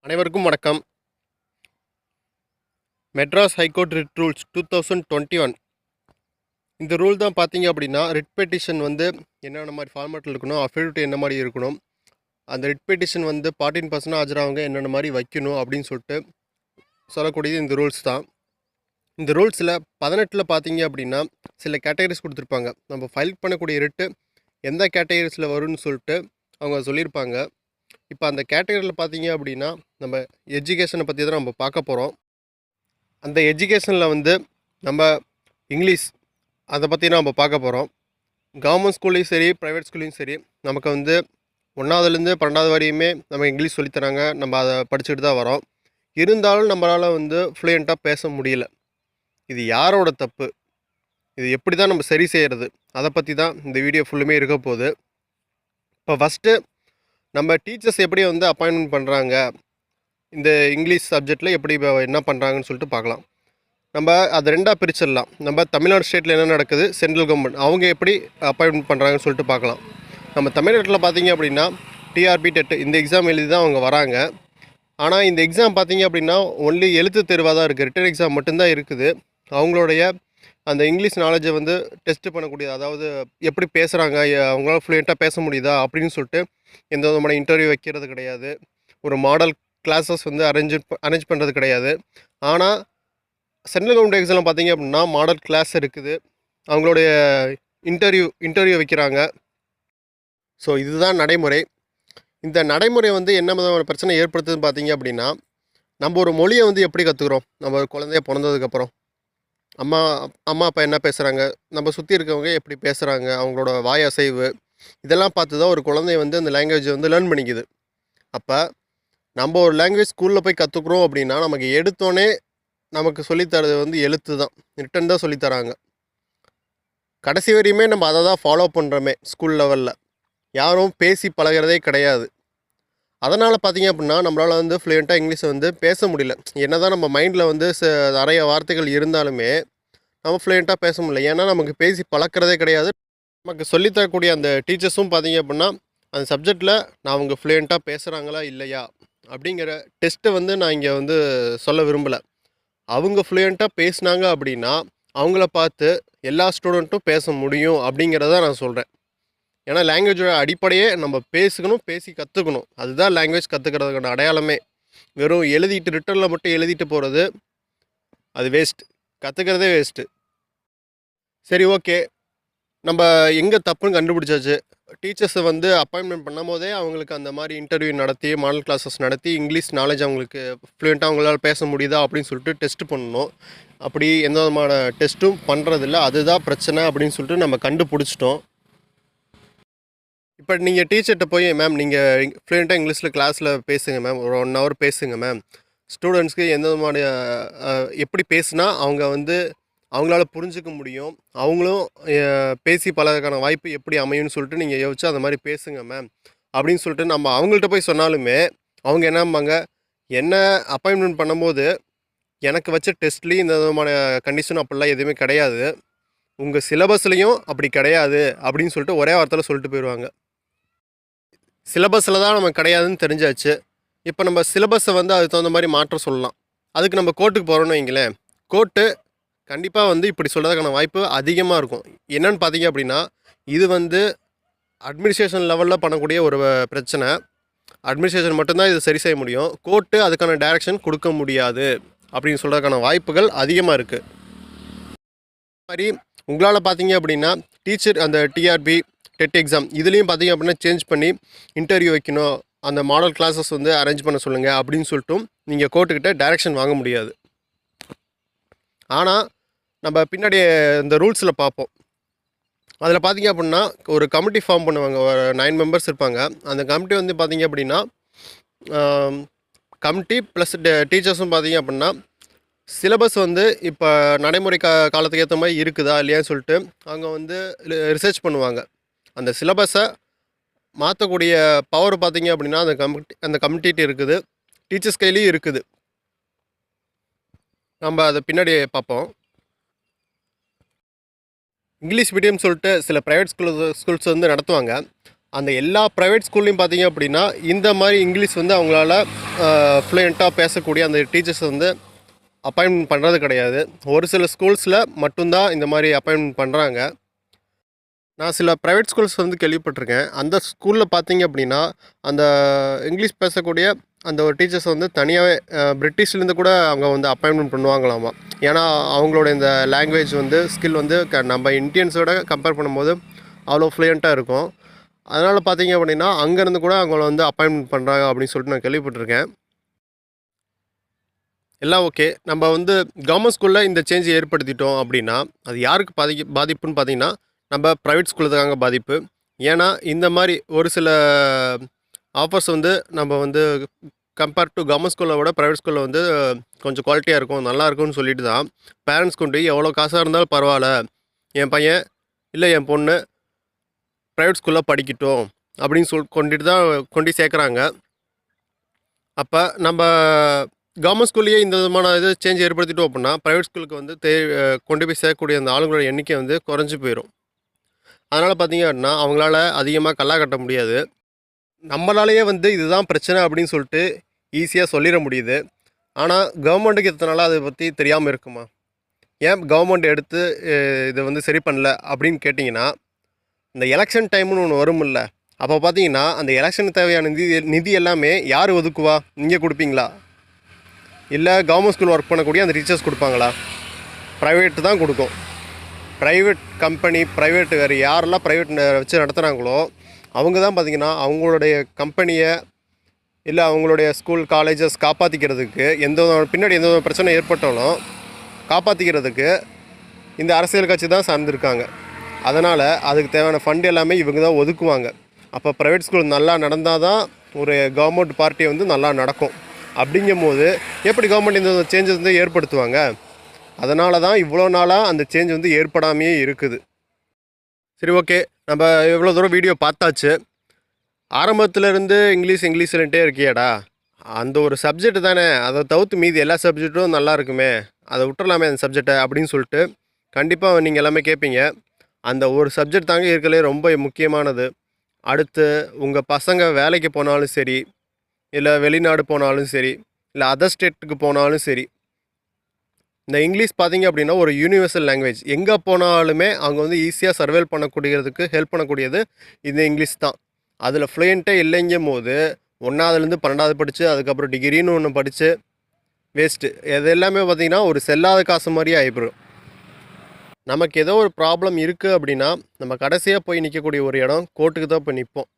அனைவருக்கும் வணக்கம். Madras high court writ rules 2021. இந்த ரூல் தான் பார்த்தீங்க அப்படின்னா, ரிட் பெட்டிஷன் வந்து என்னென்ன மாதிரி ஃபார்மேட்டில் இருக்கணும், அஃபிடவிட் என்ன மாதிரி இருக்கணும், அந்த ரிட் பெட்டிஷன் வந்து 14% ஆஜராவங்க என்னென்ன மாதிரி வைக்கணும் அப்படின்னு சொல்லிட்டு சொல்லக்கூடியது இந்த ரூல்ஸ் தான். இந்த ரூல்ஸில் 18 பார்த்தீங்க அப்படின்னா சில கேட்டகரிஸ் கொடுத்துருப்பாங்க. நம்ம ஃபைல் பண்ணக்கூடிய ரிட்டு எந்த கேட்டகரிஸில் வரும்னு சொல்லிட்டு அவங்க சொல்லியிருப்பாங்க. இப்போ அந்த கேட்டகரியில் பார்த்தீங்க அப்படின்னா நம்ம எஜுகேஷனை பற்றி தான் நம்ம பார்க்க போகிறோம். அந்த எஜுகேஷனில் வந்து நம்ம இங்கிலீஷ் அதை பற்றி நம்ம பார்க்க போகிறோம். கவர்மெண்ட் ஸ்கூல்லையும் சரி, ப்ரைவேட் ஸ்கூல்லையும் சரி, நமக்கு வந்து 1ஆவதுலேருந்து 12ஆவது வரையுமே நம்ம இங்கிலீஷ் சொல்லித்தராங்க. நம்ம அதை படிச்சுட்டு தான் வரோம். இருந்தாலும் நம்மளால் வந்து ஃப்ளூயண்ட்டாக பேச முடியல. இது யாரோட தப்பு? இது எப்படி தான் நம்ம சரி செய்கிறது? அதை பற்றி தான் இந்த வீடியோ ஃபுல்லுமே இருக்க போகுது. இப்போ ஃபஸ்ட்டு நம்ம டீச்சர்ஸ் எப்படி வந்து அப்பாயின்மெண்ட் பண்ணுறாங்க, இந்த இங்கிலீஷ் சப்ஜெக்டில் எப்படி என்ன பண்ணுறாங்கன்னு சொல்லிட்டு பார்க்கலாம். நம்ம அதை ரெண்டாக பிரிச்சிடலாம். நம்ம தமிழ்நாடு ஸ்டேட்டில் என்ன நடக்குது, சென்ட்ரல் கவர்மெண்ட் அவங்க எப்படி அப்பாயின்மெண்ட் பண்ணுறாங்கன்னு சொல்லிட்டு பார்க்கலாம். நம்ம தமிழ்நாட்டில் பார்த்தீங்க அப்படின்னா டிஆர்பி டெட் இந்த எக்ஸாம் எழுதி தான் அவங்க வராங்க. ஆனால் இந்த எக்ஸாம் பார்த்தீங்க அப்படின்னா ஒன்லி எழுத்து தேர்வாக தான் இருக்குது. ரிட்டன் எக்ஸாம் மட்டும்தான் இருக்குது. அவங்களுடைய அந்த இங்கிலீஷ் நாலேஜை வந்து டெஸ்ட் பண்ணக்கூடியது, அதாவது எப்படி பேசுகிறாங்க, அவங்களால ஃப்ளூயண்ட்டாக பேச முடியுதா அப்படின்னு சொல்லிட்டு எந்த விதமான இன்டர்வியூ வைக்கிறது கிடையாது. ஒரு மாடல் கிளாஸஸ் வந்து அரேஞ்ச் பண்ணுறது கிடையாது. ஆனால் சென்ட்ரல் கவர்மெண்ட் எக்ஸாமில் பார்த்தீங்க அப்படின்னா மாடல் கிளாஸ் இருக்குது. அவங்களுடைய இன்டர்வியூ வைக்கிறாங்க. ஸோ இதுதான் நடைமுறை. இந்த நடைமுறை வந்து என்ன விதமான பிரச்சனை ஏற்படுத்துதுன்னு பார்த்தீங்க அப்படின்னா, நம்ம ஒரு மொழியை வந்து எப்படி கற்றுக்குறோம்? நம்ம ஒரு குழந்தைய பிறந்ததுக்கப்புறம் அம்மா அப்பா என்ன பேசுகிறாங்க, நம்ம சுற்றி இருக்கவங்க எப்படி பேசுகிறாங்க, அவங்களோட வாய் அசைவு இதெல்லாம் பார்த்து தான் ஒரு குழந்தைய வந்து அந்த லாங்குவேஜை வந்து லேர்ன் பண்ணிக்குது. அப்போ நம்ம ஒரு லாங்குவேஜ் ஸ்கூலில் போய் கற்றுக்குறோம் அப்படின்னா நமக்கு எடுத்தோடனே நமக்கு சொல்லித்தரது வந்து எழுத்து தான், ரிட்டன் தான் சொல்லித்தராங்க. கடைசி வரையுமே நம்ம அதை தான் ஃபாலோ பண்ணுறோமே. ஸ்கூல் லெவலில் யாரும் பேசி பழகிறதே கிடையாது. அதனால் பார்த்தீங்க அப்படின்னா நம்மளால் வந்து ஃப்ளூயண்ட்டாக இங்கிலீஷை வந்து பேச முடியல. என்ன தான் நம்ம மைண்டில் வந்து நிறைய வார்த்தைகள் இருந்தாலுமே நம்ம ஃப்ளூயண்ட்டாக பேச முடியல. ஏன்னா நமக்கு பேசி பழக்கிறதே கிடையாது. நமக்கு சொல்லித்தரக்கூடிய அந்த டீச்சர்ஸும் பார்த்தீங்க அப்படின்னா அந்த சப்ஜெக்டில் நான் அவங்க ஃப்ளூயண்ட்டாக பேசுகிறாங்களா இல்லையா அப்படிங்கிற டெஸ்ட்டை வந்து நான் இங்கே வந்து சொல்ல விரும்பலை. அவங்க ஃப்ளூயண்ட்டாக பேசினாங்க அப்படின்னா அவங்கள பார்த்து எல்லா ஸ்டூடெண்ட்டும் பேச முடியும் அப்படிங்கிறத நான் சொல்கிறேன். ஏன்னா லாங்குவேஜோட அடிப்படையே நம்ம பேசணும், பேசி கற்றுக்கணும். அதுதான் லாங்குவேஜ் கற்றுக்கிறதுக்கான அடையாளமே. வெறும் எழுதிட்டு ரிட்டனில் மட்டும் எழுதிட்டு போகிறது அது வேஸ்ட், கற்றுக்கிறதே வேஸ்ட்டு. சரி, ஓகே, நம்ம எங்கே தப்புன்னு கண்டுபிடிச்சாச்சு. டீச்சர்ஸை வந்து அப்பாயின்மெண்ட் பண்ணும் போதே அவங்களுக்கு அந்த மாதிரி இன்டர்வியூ நடத்தி, மாடல் கிளாஸஸ் நடத்தி, இங்கிலீஷ் நாலேஜ் அவங்களுக்கு ஃப்ளூயண்ட்டாக அவங்களால பேச முடியுதா அப்படின்னு சொல்லிட்டு டெஸ்ட் பண்ணணும். அப்படி எந்த விதமான டெஸ்ட்டும் பண்ணுறதில்ல. அதுதான் பிரச்சனை அப்படின்னு சொல்லிட்டு நம்ம கண்டுபிடிச்சிட்டோம். இப்போ நீங்கள் டீச்சர்கிட்ட போய், மேம் நீங்கள் ஃப்ளூயண்ட்டாக இங்கிலீஷில் கிளாஸில் பேசுங்க மேம், ஒரு 1 hour பேசுங்க மேம், ஸ்டூடெண்ட்ஸ்க்கு எந்த விதமான எப்படி பேசுனா அவங்க வந்து அவங்களால புரிஞ்சுக்க முடியும், அவங்களும் பேசி பழகிறதுக்கான வாய்ப்பு எப்படி அமையும்னு சொல்லிட்டு நீங்கள் யோசிச்சு அந்த மாதிரி பேசுங்க மேம் அப்படின்னு சொல்லிட்டு நம்ம அவங்கள்ட்ட போய் சொன்னாலுமே அவங்க என்னம்பாங்க, என்ன அப்பாயின்மெண்ட் பண்ணும்போது எனக்கு வச்ச டெஸ்ட்லேயும் இந்த விதமான கண்டிஷன் அப்படிலாம் எதுவுமே கிடையாது, உங்கள் சிலபஸ்லேயும் அப்படி கிடையாது அப்படின்னு சொல்லிட்டு ஒரே வார்த்தையில் சொல்லிட்டு போயிடுவாங்க. சிலபஸில் தான் நமக்கு கிடையாதுன்னு தெரிஞ்சாச்சு. இப்போ நம்ம சிலபஸை வந்து அதுக்கு தகுந்த மாதிரி மாற்ற சொல்லலாம். அதுக்கு நம்ம கோர்ட்டுக்கு போகிறோன்னு வைங்களேன். கோர்ட்டு கண்டிப்பாக வந்து இப்படி சொல்கிறதுக்கான வாய்ப்பு அதிகமாக இருக்கும். என்னென்னு பார்த்தீங்க அப்படின்னா, இது வந்து அட்மினிஸ்ட்ரேஷன் லெவலில் பண்ணக்கூடிய ஒரு பிரச்சனை. அட்மினிஸ்ட்ரேஷன் மட்டும்தான் இது சரி செய்ய முடியும். கோர்ட்டு அதுக்கான டைரக்ஷன் கொடுக்க முடியாது அப்படின்னு சொல்கிறதுக்கான வாய்ப்புகள் அதிகமாக இருக்குது. மாதிரி உங்களால் பார்த்தீங்க அப்படின்னா டீச்சர் அந்த டிஆர்பி டெட் எக்ஸாம் இதுலேயும் பார்த்தீங்க அப்படின்னா சேஞ்ச் பண்ணி இன்டர்வியூ வைக்கணும், அந்த மாடல் கிளாஸஸ் வந்து அரேஞ்ச் பண்ண சொல்லுங்கள் அப்படின்னு சொல்லிட்டும் நீங்கள் கோர்ட்டுக்கிட்ட டைரக்ஷன் வாங்க முடியாது. ஆனால் நம்ம பின்னாடி இந்த ரூல்ஸில் பார்ப்போம். அதில் பார்த்தீங்க அப்படின்னா ஒரு கமிட்டி ஃபார்ம் பண்ணுவாங்க. ஒரு 9 members இருப்பாங்க. அந்த கமிட்டி வந்து பார்த்தீங்க அப்படின்னா கமிட்டி ப்ளஸ் டீச்சர்ஸும் பார்த்தீங்க அப்படின்னா சிலபஸ் வந்து இப்போ நடைமுறை காலத்துக்கு ஏற்ற மாதிரி இருக்குதா இல்லையான்னு சொல்லிட்டு அவங்க வந்து ரிசர்ச் பண்ணுவாங்க. அந்த சிலபஸை மாற்றக்கூடிய பவர் பார்த்தீங்க அப்படின்னா அந்த கமிட்டிகிட்ட இருக்குது, டீச்சர்ஸ் கையிலையும் இருக்குது. நம்ம அதை பின்னாடி பார்ப்போம். இங்கிலீஷ் மீடியம் சொல்லிட்டு சில ப்ரைவேட் ஸ்கூல்ஸ் வந்து நடத்துவாங்க. அந்த எல்லா ப்ரைவேட் ஸ்கூல்லையும் பார்த்தீங்க அப்படின்னா இந்த மாதிரி இங்கிலீஷ் வந்து அவங்களால ஃப்ளூயண்ட்டாக பேசக்கூடிய அந்த டீச்சர்ஸ் வந்து அப்பாயின்மெண்ட் பண்ணுறது கிடையாது. ஒரு சில ஸ்கூல்ஸில் மட்டும்தான் இந்த மாதிரி அப்பாயின்மெண்ட் பண்ணுறாங்க. நான் சில ப்ரைவேட் ஸ்கூல்ஸ் வந்து கேள்விப்பட்டிருக்கேன். அந்த ஸ்கூலில் பார்த்தீங்க அப்படின்னா அந்த இங்கிலீஷ் பேசக்கூடிய அந்த ஒரு டீச்சர்ஸ் வந்து தனியாகவே பிரிட்டிஷ்லேருந்து கூட அவங்க வந்து அப்பாயின்மெண்ட் பண்ணுவாங்களாமா. ஏன்னா அவங்களோட இந்த லாங்குவேஜ் வந்து ஸ்கில் வந்து நம்ம இந்தியன்ஸோட கம்பேர் பண்ணும்போது அவ்வளோ ஃப்ளூயண்ட்டாக இருக்கும். அதனால் பார்த்தீங்க அப்படின்னா அங்கேருந்து கூட அவங்கள வந்து அப்பாயின்மெண்ட் பண்ணுறாங்க அப்படின்னு சொல்லிட்டு நான் கேள்விப்பட்டிருக்கேன். எல்லாம் ஓகே. நம்ம வந்து கவர்மெண்ட் ஸ்கூலில் இந்த சேஞ்ச் ஏற்படுத்திட்டோம் அப்படின்னா அது யாருக்கு பாதிப்புன்னு பார்த்தீங்கன்னா நம்ம ப்ரைவேட் ஸ்கூலுக்கு தாங்க பாதிப்பு. ஏன்னா இந்த மாதிரி ஒரு சில ஆஃபர்ஸ் வந்து நம்ம வந்து கம்பேர் டு கவர்மெண்ட் ஸ்கூலை விட ப்ரைவேட் ஸ்கூலில் வந்து கொஞ்சம் குவாலிட்டியாக இருக்கும், நல்லா இருக்கும்னு சொல்லிட்டு தான் பேரண்ட்ஸ் கொண்டு எவ்வளோ காசாக இருந்தாலும் பரவாயில்ல, என் பையன் இல்லை என் பொண்ணு ப்ரைவேட் ஸ்கூலில் படிக்கட்டும் அப்படின்னு கொண்டுட்டு தான் கொண்டு சேர்க்குறாங்க. அப்போ நம்ம கவர்மெண்ட் ஸ்கூல்லையே இந்த விதமான இது சேஞ்ச் ஏற்படுத்திட்டோம் அப்படின்னா ப்ரைவேட் ஸ்கூலுக்கு வந்து கொண்டு போய் சேர்க்கக்கூடிய அந்த ஆளுங்களோட எண்ணிக்கை வந்து குறைஞ்சி போயிடும். அதனால் பார்த்தீங்க அப்படின்னா அவங்களால அதிகமாக கல்லா கட்ட முடியாது. நம்மளாலேயே வந்து இதுதான் பிரச்சனை அப்படின்னு சொல்லிட்டு ஈஸியாக சொல்லிட முடியுது. ஆனால் கவர்மெண்ட்டுக்கு இத்தனை நாளாக அதை பற்றி தெரியாமல் இருக்குமா? ஏன் கவர்மெண்ட் எடுத்து இதை வந்து சரி பண்ணல அப்படின்னு கேட்டிங்கன்னா, இந்த எலெக்ஷன் டைம்னு ஒன்று வரும்ல, அப்போ பார்த்தீங்கன்னா அந்த எலெக்ஷனுக்கு தேவையான நிதி எல்லாமே யார் ஒதுக்குவா? நீங்கள் கொடுப்பீங்களா? இல்லை கவர்மெண்ட் ஸ்கூல் ஒர்க் பண்ணக்கூடிய அந்த டீச்சர்ஸ் கொடுப்பாங்களா? ப்ரைவேட்டு தான் கொடுக்கும். ப்ரைவேட் கம்பெனி, ப்ரைவேட் வேறு யாரெல்லாம் ப்ரைவேட் வச்சு நடத்துகிறாங்களோ அவங்க தான் பார்த்திங்கன்னா அவங்களுடைய கம்பெனியை இல்லை அவங்களுடைய ஸ்கூல் காலேஜஸ் காப்பாற்றிக்கிறதுக்கு பின்னாடி எந்த பிரச்சனை ஏற்பட்டாலும் காப்பாற்றிக்கிறதுக்கு இந்த அரசியல் கட்சி தான் சார்ந்திருக்காங்க. அதனால் அதுக்கு தேவையான ஃபண்டு எல்லாமே இவங்க தான் ஒதுக்குவாங்க. அப்போ ப்ரைவேட் ஸ்கூல் நல்லா நடந்தால் தான் ஒரு கவர்மெண்ட் பார்ட்டி வந்து நல்லா நடக்கும். அப்படிங்கும் போது எப்படி கவர்மெண்ட் இந்த சேஞ்சஸ் வந்து ஏற்படுத்துவாங்க? அதனால தான் இவ்வளோ நாளாக அந்த சேஞ்ச் வந்து ஏற்படாமையே இருக்குது. சரி, ஓகே. நம்ம எவ்வளோ தூரம் வீடியோ பார்த்தாச்சு. ஆரம்பத்துலேருந்து இங்கிலீஷ்லன்ட்டே இருக்கியாடா, அந்த ஒரு சப்ஜெக்ட் தானே, அதை தவிர்த்து மீதி எல்லா சப்ஜெக்ட்டும் நல்லா இருக்குமே, அதை விட்டுறலாமே அந்த சப்ஜெக்டை அப்படின்னு சொல்லிட்டு கண்டிப்பாக நீங்கள் எல்லாமே கேட்பீங்க. அந்த ஒரு சப்ஜெக்ட் தாங்க இருக்கலே ரொம்ப முக்கியமானது. அடுத்து உங்கள் பசங்க வேலைக்கு போனாலும் சரி, இல்லை வெளிநாடு போனாலும் சரி, இல்லை அதர் ஸ்டேட்டுக்கு போனாலும் சரி, இந்த இங்கிலீஷ் பார்த்தீங்க அப்படின்னா ஒரு யூனிவர்சல் லாங்குவேஜ். எங்கே போனாலுமே அவங்க வந்து ஈஸியாக சர்வைவ் பண்ணக்கூடியதுக்கு ஹெல்ப் பண்ணக்கூடியது இந்த இங்கிலீஷ் தான். அதில் ஃப்ளூயண்ட்டே இல்லைங்கும் போது 1வதுலேருந்து 12வது படித்து அதுக்கப்புறம் டிகிரின்னு ஒன்று படித்து வேஸ்ட்டு. இது எல்லாமே பார்த்திங்கன்னா ஒரு செல்லாத காசு மாதிரியே ஆகிப்போம். நமக்கு ஏதோ ஒரு ப்ராப்ளம் இருக்குது அப்படின்னா நம்ம கடைசியாக போய் நிற்கக்கூடிய ஒரு இடம் கோர்ட்டுக்கு தான் போய் நிற்போம்.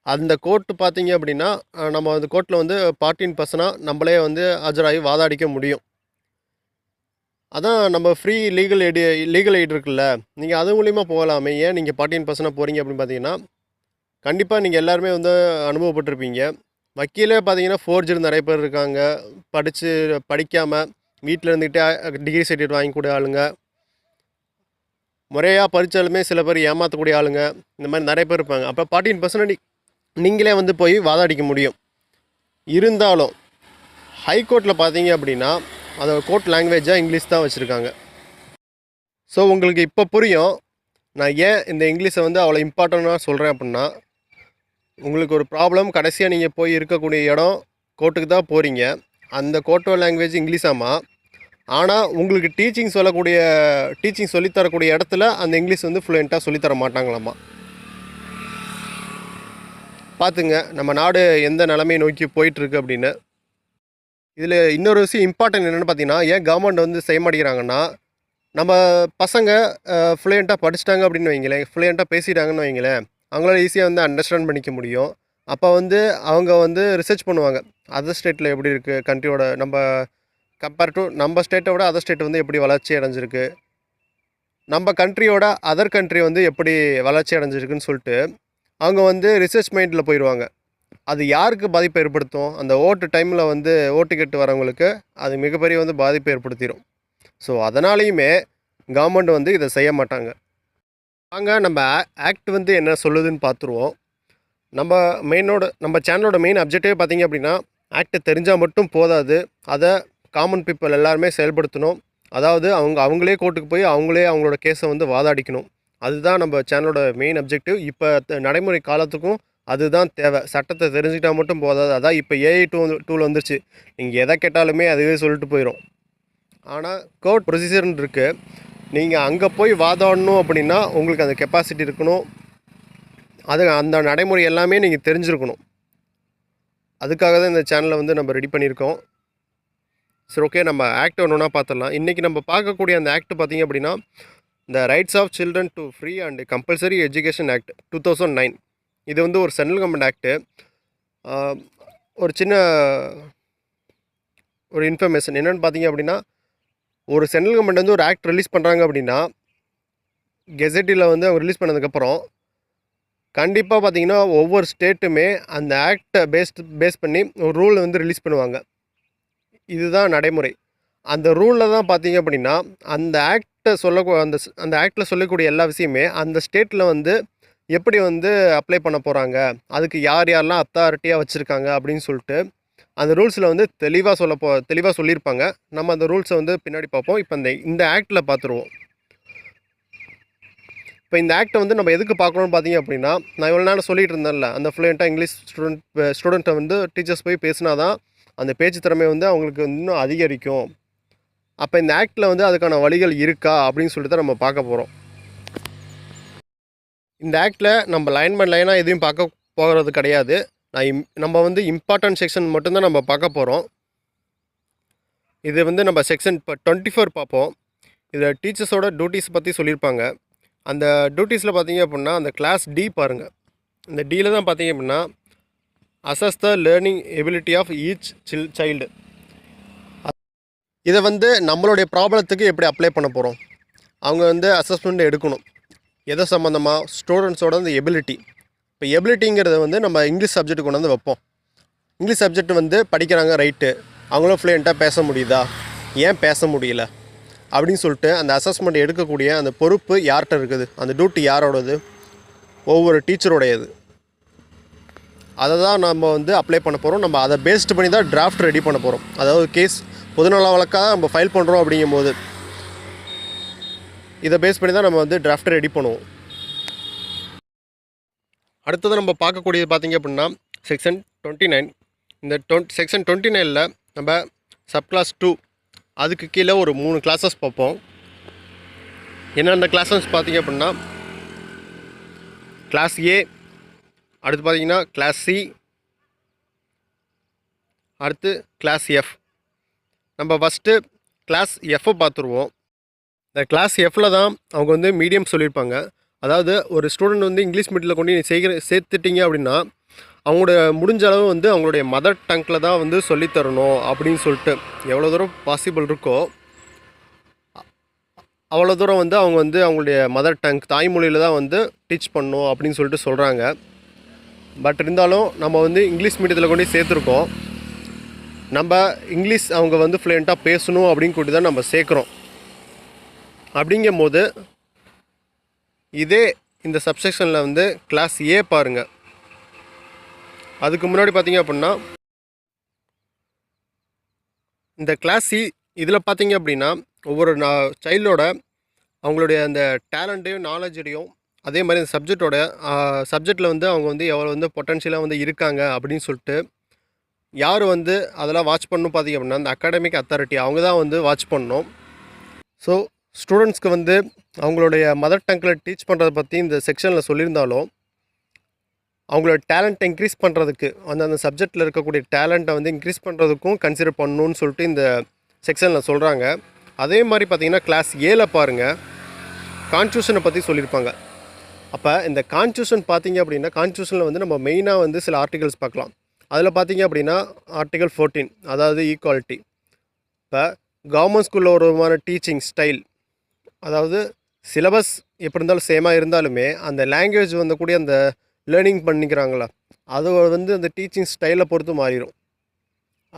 அந்த கோர்ட்டு பார்த்திங்க அப்படின்னா நம்ம அந்த கோர்ட்டில் வந்து பார்ட்டின் பர்சனாக நம்மளே வந்து ஆஜராகி வாதாடிக்க முடியும். அதான் நம்ம ஃப்ரீ லீகல் எய்ட் இருக்குல்ல, நீங்கள் அது மூலிமா போகலாமே. ஏன் நீங்கள் பார்ட்டின் பர்சனாக போகிறீங்க அப்படின்னு பார்த்தீங்கன்னா கண்டிப்பாக நீங்கள் எல்லாருமே வந்து அனுபவப்பட்டிருப்பீங்க. வக்கீலே பார்த்தீங்கன்னா ஃபோர்ஜர் நிறைய பேர் இருக்காங்க. படிக்காமல் வீட்டில் இருந்துக்கிட்டே டிகிரி சர்டிஃபிகேட் வாங்கிக்கூடிய ஆளுங்க, முறையாக படித்தாலுமே சில பேர் ஏமாற்றக்கூடிய ஆளுங்க, இந்த மாதிரி நிறைய பேர் இருப்பாங்க. அப்போ பார்ட்டின் பர்சனாக நீங்களே வந்து போய் வாதாடிக்க முடியும். இருந்தாலும் ஹைகோர்ட்டில் பார்த்தீங்க அப்படின்னா அதோட கோர்ட் லாங்குவேஜாக இங்கிலீஷ் தான் வச்சுருக்காங்க. ஸோ உங்களுக்கு இப்போ புரியும் நான் ஏன் இந்த இங்கிலீஷை வந்து அவ்வளோ இம்பார்ட்டண்ட்டாக சொல்கிறேன் அப்படின்னா, உங்களுக்கு ஒரு ப்ராப்ளம் கடைசியாக நீங்கள் போய் இருக்கக்கூடிய இடம் கோர்ட்டுக்கு தான் போகிறீங்க. அந்த கோர்ட்டோட லாங்குவேஜ் இங்கிலீஷாமா. ஆனால் உங்களுக்கு டீச்சிங் சொல்லித்தரக்கூடிய இடத்துல அந்த இங்கிலீஷ் வந்து ஃப்ளூயண்ட்டாக சொல்லித்தர மாட்டாங்களாம்மா. பார்த்துங்க நம்ம நாடு எந்த நிலைமையை நோக்கி போயிட்டுருக்கு அப்படின்னு. இதில் இன்னொரு விஷயம் இம்பார்ட்டன்ட் என்னென்னு பார்த்தீங்கன்னா, ஏன் கவர்மெண்ட் வந்து செய்ய மாட்டேங்கிறாங்கன்னா, நம்ம பசங்க ஃப்ளூயண்ட்டாக படிச்சிட்டாங்க அப்படின்னு வைங்களேன், ஃப்ளூயண்ட்டாக பேசிட்டாங்கன்னு வைங்களேன், அவங்களால ஈஸியாக வந்து அண்டர்ஸ்டாண்ட் பண்ணிக்க முடியும். அப்போ வந்து அவங்க வந்து ரிசர்ச் பண்ணுவாங்க. அதர் ஸ்டேட்டில் எப்படி இருக்குது கண்ட்ரியோட, நம்ம கம்பேர் டு நம்ம ஸ்டேட்டை விட அதர் ஸ்டேட் வந்து எப்படி வளர்ச்சி அடைஞ்சிருக்கு, நம்ம கண்ட்ரியோட அதர் கண்ட்ரி வந்து எப்படி வளர்ச்சி அடைஞ்சிருக்குன்னு சொல்லிட்டு அவங்க வந்து ரிசர்ச் மைண்டில் போயிடுவாங்க. அது யாருக்கு பாதிப்பை ஏற்படுத்தும்? அந்த ஓட்டு டைமில் வந்து ஓட்டு கேட்டு வரவங்களுக்கு அது மிகப்பெரிய வந்து பாதிப்பை ஏற்படுத்திடும். ஸோ அதனாலேயுமே கவர்மெண்ட் வந்து இதை செய்ய மாட்டாங்க. வாங்க நம்ம ஆக்ட் வந்து என்ன சொல்லுதுன்னு பார்த்துருவோம். நம்ம சேனலோட மெயின் அப்ஜெக்டிவே பார்த்திங்க அப்படின்னா, ஆக்ட் தெரிஞ்சால் மட்டும் போதாது, அதை காமன் பீப்புள் எல்லாருமே செயல்படுத்தணும். அதாவது அவங்களே கோர்ட்டுக்கு போய் அவங்களோட கேஸை வந்து வாதாடிக்கணும். அதுதான் நம்ம சேனலோட மெயின் அப்ஜெக்டிவ். இப்போ நடைமுறை காலத்துக்கும் அதுதான் தேவை. சட்டத்தை தெரிஞ்சுக்கிட்டா மட்டும் போதாது. அதான் இப்போ ஏஐ டூல் வந்துருச்சு. நீங்கள் எதை கேட்டாலுமே அதுவே சொல்லிட்டு போயிடும். ஆனால் கோர்ட் ப்ரொசீஜர்னு இருக்குது. நீங்கள் அங்கே போய் வாதாடணும் அப்படின்னா உங்களுக்கு அந்த கெப்பாசிட்டி இருக்கணும். அந்த நடைமுறை எல்லாமே நீங்கள் தெரிஞ்சிருக்கணும். அதுக்காக தான் இந்த சேனலை வந்து நம்ம ரெடி பண்ணியிருக்கோம். சரி, ஓகே, நம்ம ஆக்ட் ஒன்று பார்த்துடலாம். இன்றைக்கி நம்ம பார்க்கக்கூடிய அந்த ஆக்ட் பார்த்திங்க அப்படின்னா இந்த rights of children to free and compulsory education act 2009. இது வந்து ஒரு சென்ட்ரல் கவர்மெண்ட் ஆக்ட்டு. ஒரு சின்ன ஒரு இன்ஃபர்மேஷன் என்னென்னு பார்த்தீங்க அப்படின்னா, ஒரு சென்ட்ரல் கவர்மெண்ட் வந்து ஒரு ஆக்ட் ரிலீஸ் பண்ணுறாங்க அப்படின்னா கெசட்டில் வந்து அவங்க ரிலீஸ் பண்ணதுக்கப்புறம் கண்டிப்பாக பார்த்திங்கன்னா ஒவ்வொரு ஸ்டேட்டுமே அந்த ஆக்டை பேஸ் பண்ணி ஒரு ரூல் வந்து ரிலீஸ் பண்ணுவாங்க. இதுதான் நடைமுறை. அந்த ரூலில் தான் பார்த்தீங்க அப்படின்னா அந்த ஆக்டை அந்த ஆக்டில் சொல்லக்கூடிய எல்லா விஷயமே அந்த ஸ்டேட்டில் வந்து எப்படி வந்து அப்ளை பண்ண போகிறாங்க, அதுக்கு யார் யாரெல்லாம் அத்தாரிட்டியாக வச்சுருக்காங்க அப்படின்னு சொல்லிட்டு அந்த ரூல்ஸில் வந்து தெளிவாக சொல்லியிருப்பாங்க. நம்ம அந்த ரூல்ஸை வந்து பின்னாடி பார்ப்போம். இப்போ இந்த ஆக்டில் பார்த்துருவோம். இப்போ இந்த ஆக்டை வந்து நம்ம எதுக்கு பார்க்கணும்னு பார்த்தீங்க அப்படின்னா, நான் இவ்வளோ நேரம் சொல்லிகிட்டு இருந்தேன்ல, அந்த ஃப்ளூயண்ட்டாக இங்கிலீஷ் ஸ்டூடெண்ட்டை வந்து டீச்சர்ஸ் போய் பேசினா தான் அந்த பேச்சு திறமை வந்து அவங்களுக்கு இன்னும் அதிகரிக்கும். அப்போ இந்த ஆக்டில் வந்து அதுக்கான வழிகள் இருக்கா அப்படின்னு சொல்லிட்டு தான் நம்ம பார்க்க போகிறோம். இந்த ஆக்டில் நம்ம லைன் பை லைனாக எதையும் பார்க்க போகிறது கிடையாது. நம்ம வந்து இம்பார்ட்டன்ட் செக்ஷன் மட்டும்தான் நம்ம பார்க்க போகிறோம். இது வந்து நம்ம செக்ஷன் இப்போ 24 பார்ப்போம். இதில் டீச்சர்ஸோட டியூட்டிஸ் பற்றி சொல்லியிருப்பாங்க. அந்த டியூட்டிஸில் பார்த்தீங்க அப்படின்னா அந்த கிளாஸ் டி பாருங்கள். இந்த டியில் தான் பார்த்தீங்க அப்படின்னா assess the learning ability of each child. இதை வந்து நம்மளுடைய ப்ராப்ளத்துக்கு எப்படி அப்ளை பண்ண போகிறோம், அவங்க வந்து அசஸ்மெண்ட் எடுக்கணும். எதை சம்மந்தமாக, ஸ்டூடெண்ட்ஸோட அந்த எபிலிட்டி. இப்போ எபிலிட்டிங்கிறத வந்து நம்ம இங்கிலீஷ் சப்ஜெக்ட் கொண்டு வந்து வைப்போம். இங்கிலீஷ் சப்ஜெக்ட் வந்து படிக்கிறாங்க, ரைட்டு, அவங்களும் ஃப்ளூயண்ட்டாக பேச முடியுதா, ஏன் பேச முடியல அப்படின்னு சொல்லிட்டு அந்த அசஸ்மெண்ட் எடுக்கக்கூடிய அந்த பொறுப்பு யார்கிட்ட இருக்குது, அந்த டியூட்டி யாரோடது, ஒவ்வொரு டீச்சரோடையது. அதை தான் நம்ம வந்து அப்ளை பண்ண போகிறோம். நம்ம அதை பேஸ்ட் பண்ணி தான் டிராஃப்ட் ரெடி பண்ண போகிறோம். அதாவது கேஸ் பொதுநல வழக்காக நம்ம ஃபைல் பண்ணுறோம் அப்படிங்கும்போது இதை பேஸ் பண்ணி தான் நம்ம வந்து டிராஃப்ட் ரெடி பண்ணுவோம். அடுத்தது நம்ம பார்க்கக்கூடியது பார்த்திங்க அப்படின்னா செக்ஷன் 29. இந்த செக்ஷன் 29ல் நம்ம சப்கிளாஸ் 2 அதுக்கு கீழே ஒரு 3 கிளாஸஸ் பார்ப்போம். என்னென்ன கிளாஸஸ் பார்த்திங்க அப்படின்னா கிளாஸ் ஏ, அடுத்து பார்த்திங்கன்னா கிளாஸ் சி, அடுத்து கிளாஸ் எஃப். நம்ம ஃபஸ்ட்டு கிளாஸ் எஃப்பை பார்த்துருவோம். இந்த கிளாஸ் எஃப்பில் தான் அவங்க வந்து மீடியம் சொல்லியிருப்பாங்க. அதாவது ஒரு ஸ்டூடெண்ட் வந்து இங்கிலீஷ் மீடியத்தில் கொண்டு சேர்த்துட்டிங்க அப்படின்னா அவங்களோட முடிஞ்ச அளவு வந்து அவங்களுடைய மதர் டங்கில் தான் வந்து சொல்லித்தரணும் அப்படின்னு சொல்லிட்டு எவ்வளோ தூரம் பாசிபிள் இருக்கோ அவ்வளோ தூரம் வந்து அவங்க வந்து அவங்களுடைய மதர் டங் தாய்மொழியில் தான் வந்து டீச் பண்ணணும் அப்படின்னு சொல்லிட்டு சொல்கிறாங்க. பட் இருந்தாலும் நம்ம வந்து இங்கிலீஷ் மீடியத்தில் கொண்டு சேர்த்துருக்கோம். நம்ம இங்கிலீஷ் அவங்க வந்து ஃப்ளூயண்ட்டாக பேசணும் அப்படின்னு கூட்டி தான் நம்ம சேர்க்குறோம். அப்படிங்கும் போது இதே இந்த சப்செக்ஷனில் வந்து கிளாஸ் ஏ பாருங்கள். அதுக்கு முன்னாடி பார்த்தீங்க அப்படின்னா இந்த கிளாஸ் சி, இதில் பார்த்தீங்க அப்படின்னா ஒவ்வொரு சைல்டோட அவங்களுடைய அந்த டேலண்ட்டையும் நாலேஜையும் அதே மாதிரி இந்த சப்ஜெக்டில் வந்து அவங்க வந்து எவ்வளோ வந்து பொட்டன்ஷியலாக வந்து இருக்காங்க அப்படின்னு சொல்லிட்டு யார் வந்து அதெல்லாம் வாட்ச் பண்ணணும் பார்த்தீங்க அப்படின்னா அந்த அகாடமிக் அத்தாரிட்டி அவங்க தான் வந்து வாட்ச் பண்ணணும். ஸோ ஸ்டூடெண்ட்ஸ்க்கு வந்து அவங்களுடைய மதர் டங்கில் டீச் பண்ணுறதை பற்றி இந்த செக்ஷனில் சொல்லியிருந்தாலும் அவங்களோட டேலண்ட்டை இன்க்ரீஸ் பண்ணுறதுக்கு அந்த சப்ஜெக்டில் இருக்கக்கூடிய டேலண்ட்டை வந்து இன்க்ரீஸ் பண்ணுறதுக்கும் கன்சிடர் பண்ணணுன்னு சொல்லிட்டு இந்த செக்ஷனில் சொல்கிறாங்க. அதே மாதிரி பார்த்திங்கன்னா கிளாஸ் ஏல பாருங்கள், கான்ஸ்டியூஷனை பற்றி சொல்லியிருப்பாங்க. அப்போ இந்த கான்ஸ்டியூஷன் பார்த்திங்க அப்படின்னா கான்ஸ்டியூஷனில் வந்து நம்ம மெயினாக வந்து சில ஆர்டிகல்ஸ் பார்க்கலாம். அதில் பார்த்திங்க அப்படின்னா ஆர்டிகல் 14 அதாவது ஈக்குவாலிட்டி. இப்போ கவர்மெண்ட் ஸ்கூலில் ஒரு விதமான டீச்சிங் ஸ்டைல், அதாவது சிலபஸ் எப்படி இருந்தாலும் சேமாக இருந்தாலுமே அந்த லாங்குவேஜ் வந்து கூட அந்த லேர்னிங் பண்ணிக்கிறாங்களா அது வந்து அந்த டீச்சிங் ஸ்டைலை பொறுத்து மாறிடும்.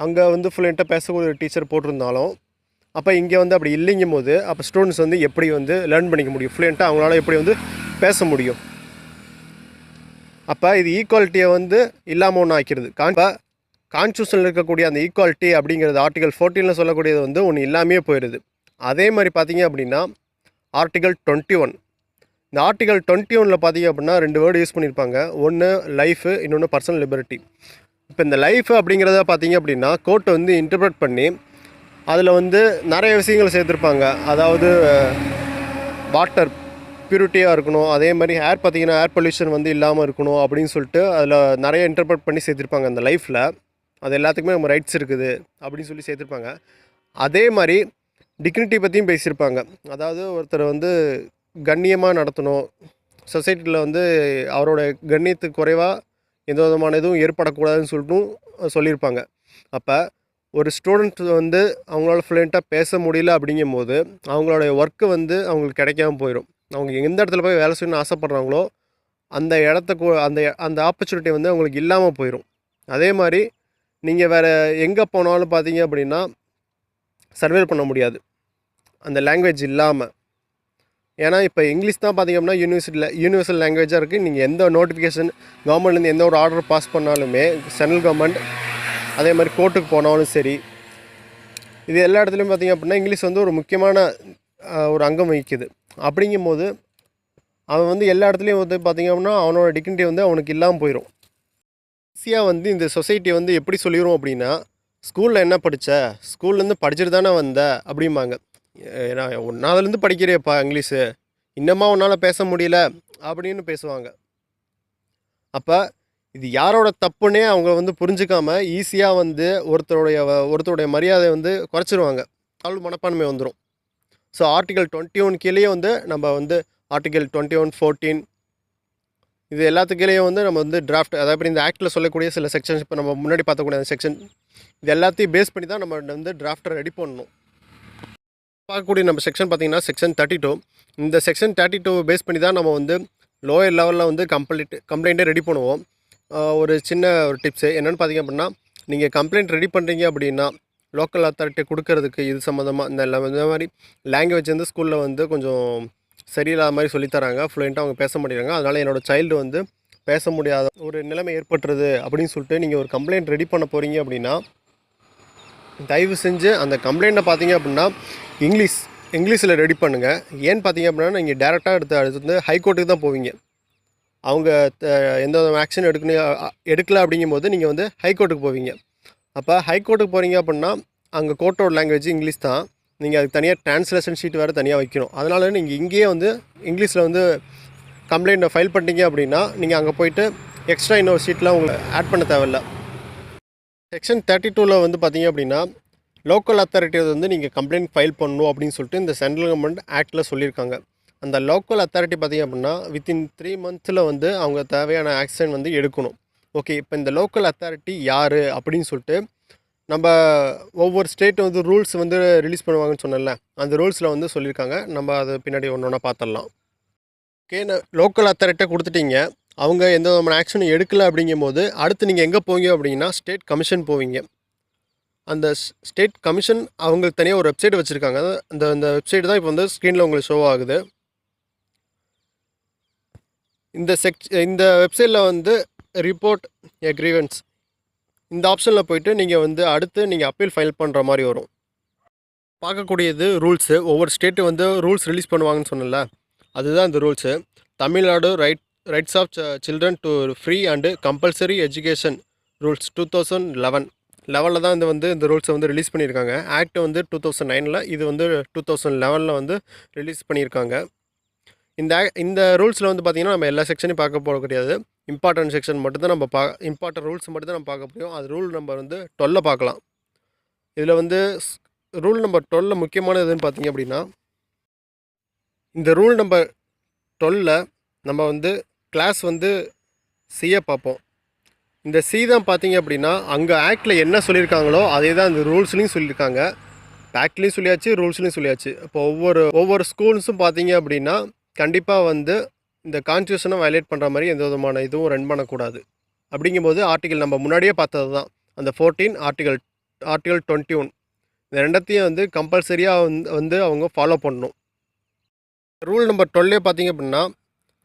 அங்கே வந்து ஃப்ளூயண்ட்டாக பேசக்கூடிய ஒரு டீச்சர் போட்டிருந்தாலும் அப்போ இங்கே வந்து அப்படி இல்லைங்கும் போது அப்போ ஸ்டூடெண்ட்ஸ் வந்து எப்படி வந்து லேர்ன் பண்ணிக்க முடியும், ஃப்ளூயண்ட்டாக அவங்களால எப்படி வந்து பேச முடியும். அப்போ இது ஈக்குவாலிட்டியை வந்து இல்லாமல் ஒன்று ஆக்கிடுது. கான்ஸ்டியூஷனில் இருக்கக்கூடிய அந்த ஈக்குவாலிட்டி அப்படிங்கிறது ஆர்டிகல் 14 சொல்லக்கூடியது வந்து ஒன்று இல்லாமையே போயிடுது. அதே மாதிரி பார்த்திங்க அப்படின்னா ஆர்டிகல் 21 இந்த ஆர்டிகல் 21 பார்த்தீங்க அப்படின்னா 2 வேர்டு யூஸ் பண்ணியிருப்பாங்க. ஒன்று லைஃபு, இன்னொன்று பர்சனல் லிபர்ட்டி. இப்போ இந்த லைஃபு அப்படிங்கிறத பார்த்தீங்க அப்படின்னா கோர்ட் வந்து இன்டர்பிரட் பண்ணி அதில் வந்து நிறைய விஷயங்கள் சேர்த்துருப்பாங்க. அதாவது வாட்டர் பியூரிட்டியாக இருக்கணும், அதே மாதிரி ஏர் பார்த்திங்கன்னா ஏர் பொல்யூஷன் வந்து இல்லாமல் இருக்கணும் அப்படின்னு சொல்லிட்டு அதில் நிறைய இன்டர்பிரட் பண்ணி சேர்த்துருப்பாங்க அந்த லைஃப்பில். அது எல்லாத்துக்குமே நம்ம ரைட்ஸ் இருக்குது அப்படின்னு சொல்லி சேர்த்துருப்பாங்க. அதே மாதிரி டிக்னிட்டி பற்றியும் பேசியிருப்பாங்க. அதாவது ஒருத்தர் வந்து கண்ணியமாக நடத்தணும், சொசைட்டியில் வந்து அவரோட கண்ணியத்துக்கு குறைவாக எந்த விதமான இதுவும் ஏற்படக்கூடாதுன்னு சொல்லிட்டும் சொல்லியிருப்பாங்க. அப்போ ஒரு ஸ்டூடெண்ட் வந்து அவங்களால ஃப்ளூயண்ட்டாக பேச முடியல அப்படிங்கும்போது அவங்களுடைய ஒர்க்கு வந்து அவங்களுக்கு கிடைக்காம போயிடும். அவங்க எந்த இடத்துல போய் வேலை செய்யணும்னு ஆசைப்பட்றாங்களோ அந்த இடத்துக்கு அந்த அந்த ஆப்பர்ச்சுனிட்டி வந்து அவங்களுக்கு இல்லாமல் போயிடும். அதே மாதிரி நீங்கள் வேறு எங்கே போனாலும் பார்த்தீங்க அப்படின்னா சர்வே பண்ண முடியாது அந்த லாங்குவேஜ் இல்லாமல். ஏன்னா இப்போ இங்கிலீஷ் தான் பார்த்திங்க அப்படின்னா யூனிவர்சல் லாங்குவேஜாக இருக்குது. நீங்கள் எந்த நோட்டிஃபிகேஷன் கவர்மெண்ட்லேருந்து எந்த ஒரு ஆர்டர் பாஸ் பண்ணாலுமே, சென்ட்ரல் கவர்மெண்ட் அதே மாதிரி கோர்ட்டுக்கு போனாலும் சரி, இது எல்லா இடத்துலையும் பார்த்திங்க அப்படின்னா இங்கிலீஷ் வந்து ஒரு முக்கியமான ஒரு அங்கம் வகிக்குது. அப்படிங்கும்போது அவன் வந்து எல்லா இடத்துலையும் வந்து பார்த்திங்க அப்படின்னா அவனோட டிக்னிட்டி வந்து அவனுக்கு இல்லாமல் போயிடும். ஈஸியாக வந்து இந்த சொசைட்டி வந்து எப்படி சொல்லிடும் அப்படின்னா, ஸ்கூலில் என்ன படித்த, ஸ்கூல்லேருந்து படிச்சுட்டு தானே வந்த அப்படிம்பாங்க. ஏன்னா ஒன்றாவதுலேருந்து படிக்கிறியப்பா இங்கிலீஷு, இன்னமா உன்னால் பேச முடியல அப்படின்னு பேசுவாங்க. அப்போ இது யாரோட தப்புன்னே அவங்க வந்து புரிஞ்சுக்காமல் ஈஸியாக வந்து ஒருத்தருடைய மரியாதை வந்து குறைச்சிருவாங்க. தாழ்வு மனப்பான்மை வந்துடும். ஸோ ஆர்டிகல் 21 கீழேயே வந்து நம்ம வந்து ஆர்டிகல் 21, 14 இது எல்லாத்துக்கீழேயும் வந்து நம்ம வந்து டிராஃப்ட், அதாவது இந்த ஆக்டில் சொல்லக்கூடிய சில செக்ஷன்ஸ், இப்போ நம்ம முன்னாடி பார்க்கக்கூடிய அந்த செக்ஷன், இது எல்லாத்தையும் பேஸ் பண்ணி தான் நம்ம வந்து டிராஃப்டை ரெடி பண்ணணும். பார்க்கக்கூடிய நம்ம செக்ஷன் பார்த்திங்கன்னா செக்ஷன் 32. இந்த செக்ஷன் 32 பேஸ் பண்ணி தான் நம்ம வந்து லோயர் லெவலில் வந்து கம்ப்ளைண்ட்டை ரெடி பண்ணுவோம். ஒரு சின்ன ஒரு டிப்ஸு என்னென்னு பார்த்திங்க அப்படின்னா, நீங்கள் கம்ப்ளைண்ட் ரெடி பண்ணுறீங்க அப்படின்னா லோக்கல் அத்தாரிட்டி கொடுக்கறதுக்கு இது சம்மந்தமாக இந்த மாதிரி லாங்குவேஜ் வந்து ஸ்கூலில் வந்து கொஞ்சம் சரியில்லாத மாதிரி சொல்லித்தராங்க, ஃப்ளூயண்ட்டாக அவங்க பேச மாட்டேங்கிறாங்க, அதனால் என்னோடய சைல்டு வந்து பேச முடியாத ஒரு நிலைமை ஏற்பட்டுருது அப்படின்னு சொல்லிட்டு நீங்கள் ஒரு கம்ப்ளைண்ட் ரெடி பண்ண போகிறீங்க அப்படின்னா, தயவு செஞ்சு அந்த கம்ப்ளைண்ட்டை பார்த்தீங்க அப்படின்னா இங்கிலீஷில் ரெடி பண்ணுங்கள். ஏன்னு பார்த்தீங்க அப்படின்னா நீங்கள் டேரெக்டாக அடுத்து வந்து ஹைகோர்ட்டுக்கு தான் போவீங்க. அவங்க எந்த ஆக்ஷன் எடுக்கல அப்படிங்கும்போது நீங்கள் வந்து ஹைகோர்ட்டுக்கு போவீங்க. அப்போ ஹைகோர்ட்டுக்கு போகிறீங்க அப்படின்னா அங்கே கோர்ட்டோட லாங்குவேஜ் இங்கிலீஷ் தான். நீங்கள் அதுக்கு தனியாக ட்ரான்ஸ்லேஷன் ஷீட் வேறு தனியாக வைக்கணும். அதனால் நீங்கள் இங்கேயே வந்து இங்கிலீஷில் வந்து கம்ப்ளைண்ட்டை ஃபைல் பண்ணிட்டீங்க அப்படின்னா நீங்கள் அங்கே போய்ட்டு எக்ஸ்ட்ரா இன்னொரு ஷீட்லாம் உங்களுக்கு ஆட் பண்ண தேவையில்லை. செக்ஷன் 32 வந்து பார்த்தீங்க அப்படின்னா லோக்கல் அத்தாரிட்டி வந்து நீங்கள் கம்ப்ளைண்ட் ஃபைல் பண்ணணும் அப்படின்னு சொல்லிட்டு இந்த சென்ட்ரல் கவர்மெண்ட் ஆக்டில் சொல்லியிருக்காங்க. அந்த லோக்கல் அத்தாரிட்டி பார்த்திங்க அப்படின்னா வித்தின் 3 months வந்து அவங்க தேவையான ஆக்ஷன் வந்து எடுக்கணும். ஓகே, இப்போ இந்த லோக்கல் அத்தாரிட்டி யார் அப்படின்னு சொல்லிட்டு நம்ம ஒவ்வொரு ஸ்டேட் வந்து ரூல்ஸ் வந்து ரிலீஸ் பண்ணுவாங்கன்னு சொன்னல, அந்த ரூல்ஸில் வந்து சொல்லியிருக்காங்க. நம்ம அதை பின்னாடி ஒன்று ஒன்றா பார்த்துடலாம். ஓகே, லோக்கல் அத்தாரிட்டியை கொடுத்துட்டீங்க, அவங்க எந்த விதமான ஆக்ஷனும் எடுக்கலை அப்படிங்கும்போது அடுத்து நீங்கள் எங்கே போவீங்க அப்படின்னா ஸ்டேட் கமிஷன் போவீங்க. அந்த ஸ்டேட் கமிஷன் அவங்களுக்கு தனியாக ஒரு வெப்சைட் வச்சுருக்காங்க. அந்த வெப்சைட் தான் இப்போ வந்து ஸ்க்ரீனில் உங்களுக்கு ஷோ ஆகுது. இந்த வெப்சைட்டில் வந்து ரிப்போர்ட் எ கிரீவன்ஸ் இந்த ஆப்ஷனில் போய்ட்டு நீங்கள் வந்து அடுத்து நீங்கள் அப்பீல் ஃபைல் பண்ணுற மாதிரி வரும். பார்க்கக்கூடியது ரூல்ஸு. ஒவ்வொரு ஸ்டேட்டு வந்து ரூல்ஸ் ரிலீஸ் பண்ணுவாங்கன்னு சொன்னல, அதுதான் இந்த rules. Tamil Nadu rights of children to free and compulsory education rules 2011 தான் இந்த ரூல்ஸை வந்து ரிலீஸ் பண்ணியிருக்காங்க. ஆக்ட் வந்து 2009, இது வந்து 2011 வந்து ரிலீஸ் பண்ணியிருக்காங்க. இந்த ரூல்ஸில் வந்து பார்த்திங்கன்னா நம்ம எல்லா செக்ஷனையும் பார்க்க போக கிடையாது. இம்பார்ட்டன்ட் செக்ஷன் மட்டும்தான் நம்ம இம்பார்ட்டன்ட் ரூல்ஸ் மட்டும் தான் நம்ம பார்க்க முடியும். அது ரூல் நம்பர் வந்து 12 பார்க்கலாம். இதில் வந்து ரூல் நம்பர் 12 முக்கியமான எதுன்னு பார்த்திங்க அப்படின்னா, இந்த ரூல் நம்பர் 12 நம்ம வந்து கிளாஸ் வந்து சியை பார்ப்போம். இந்த சி தான் பார்த்திங்க அப்படின்னா அங்கே ஆக்டில் என்ன சொல்லியிருக்காங்களோ அதே தான் இந்த ரூல்ஸ்லையும் சொல்லியிருக்காங்க. ஆக்ட்லேயும் சொல்லியாச்சு, ரூல்ஸ்லையும் சொல்லியாச்சு. இப்போ ஒவ்வொரு ஸ்கூல்ஸும் பார்த்திங்க அப்படின்னா கண்டிப்பாக வந்து இந்த கான்ஸ்டியூஷனை வயலேட் பண்ணுற மாதிரி எந்த விதமான இதுவும் ரன் பண்ணக்கூடாது. அப்படிங்கும்போது ஆர்டிகல் நம்ம முன்னாடியே பார்த்தது தான், அந்த 14 ஆர்டிகல் 21 இந்த ரெண்டத்தையும் வந்து கம்பல்சரியாக வந்து அவங்க ஃபாலோ பண்ணணும். ரூல் நம்பர் 12 பார்த்திங்க அப்படின்னா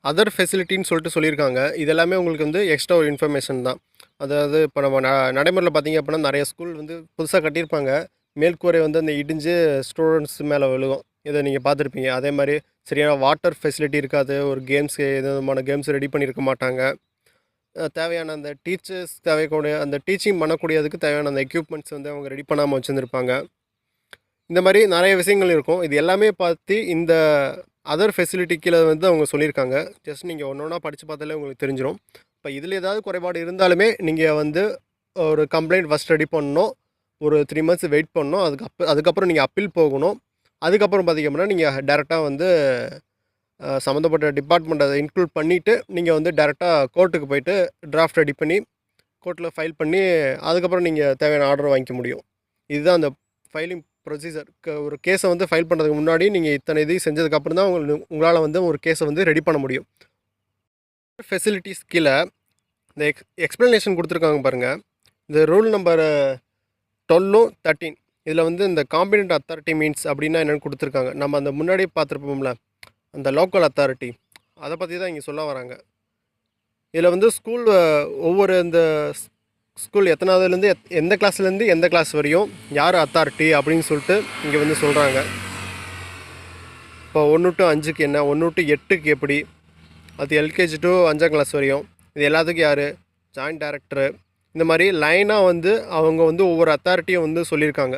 அதர் ஃபெசிலிட்டின்னு சொல்லிட்டு சொல்லியிருக்காங்க. இது எல்லாமே உங்களுக்கு வந்து எக்ஸ்ட்ரா ஒரு இன்ஃபர்மேஷன் தான். அதாவது இப்போ நம்ம நடைமுறையில் பார்த்திங்க அப்படின்னா நிறைய ஸ்கூல் வந்து புதுசாக கட்டியிருப்பாங்க. மேல்கூரை வந்து அந்த இடிஞ்சு ஸ்டூடெண்ட்ஸ் மேலே விழுகும். இதை நீங்கள் பார்த்துருப்பீங்க. அதே மாதிரி சரியான வாட்டர் ஃபெசிலிட்டி இருக்காது. ஒரு கேம்ஸ் எந்த விதமான கேம்ஸ் ரெடி பண்ணியிருக்க மாட்டாங்க. தேவையான அந்த டீச்சர்ஸ் தேவைக்கூடிய அந்த டீச்சிங் பண்ணக்கூடியதுக்கு தேவையான அந்த எக்யூப்மெண்ட்ஸ் வந்து அவங்க ரெடி பண்ணாமல் வச்சுருந்துருப்பாங்க. இந்த மாதிரி நிறைய விஷயங்கள் இருக்கும். இது எல்லாமே பார்த்து இந்த அதர் ஃபெசிலிட்டி கீழ வந்து அவங்க சொல்லியிருக்காங்க. ஜஸ்ட் நீங்கள் ஒன்று ஒன்றா படித்து பார்த்தாலே உங்களுக்கு தெரிஞ்சிடும். இப்போ இதில் ஏதாவது குறைபாடு இருந்தாலுமே நீங்கள் வந்து ஒரு கம்ப்ளைண்ட் ஃபஸ்ட் ரெடி பண்ணணும். ஒரு 3 மந்த்ஸ் வெயிட் பண்ணணும். அதுக்கப்புறம் நீங்கள் அப்பீல் போகணும். அதுக்கப்புறம் பார்த்திங்க அப்படின்னா நீங்கள் டேரெக்டாக வந்து சம்மந்தப்பட்ட டிபார்ட்மெண்ட் அதை இன்க்ளூட் பண்ணிவிட்டு நீங்கள் வந்து டேரெக்டாக கோர்ட்டுக்கு போயிட்டு டிராஃப்ட் ரெடி பண்ணி கோர்ட்டில் ஃபைல் பண்ணி அதுக்கப்புறம் நீங்கள் தேவையான ஆர்டர் வாங்கிக்க முடியும். இதுதான் அந்த ஃபைலிங் ப்ரொசீஜர். ஒரு கேஸை வந்து ஃபைல் பண்ணுறதுக்கு முன்னாடி நீங்கள் இத்தனை இது செஞ்சதுக்கப்புறம் தான் உங்களால் வந்து ஒரு கேஸை வந்து ரெடி பண்ண முடியும். ஃபெசிலிட்டிஸ் கீழே இந்த எக்ஸ்ப்ளனேஷன் கொடுத்துருக்காங்க பாருங்கள். இந்த ரூல் நம்பர் 12, 13 இதில் வந்து இந்த காம்பிடென்ட் அத்தாரிட்டி மீன்ஸ் அப்படின்னா என்னென்னு கொடுத்துருக்காங்க. நம்ம அந்த முன்னாடியே பார்த்துருப்போம்ல, அந்த லோக்கல் அத்தாரிட்டி, அதை பற்றி தான் இங்கே சொல்ல வராங்க. இதில் வந்து ஸ்கூல் ஒவ்வொரு இந்த ஸ்கூல் எத்தனாவதுலேருந்து எந்த கிளாஸ்லேருந்து எந்த கிளாஸ் வரையும் யார் அத்தாரிட்டி அப்படின்னு சொல்லிட்டு இங்கே வந்து சொல்கிறாங்க. இப்போ 1 to 5க்கு என்ன, 1 to 8க்கு எப்படி, அது எல்கேஜி டு 5ஆம் கிளாஸ் வரையும் இது எல்லாத்துக்கும் யார், ஜாயிண்ட் டைரக்டரு, இந்த மாதிரி லைனாக வந்து அவங்க வந்து ஒவ்வொரு அத்தாரிட்டியும் வந்து சொல்லியிருக்காங்க.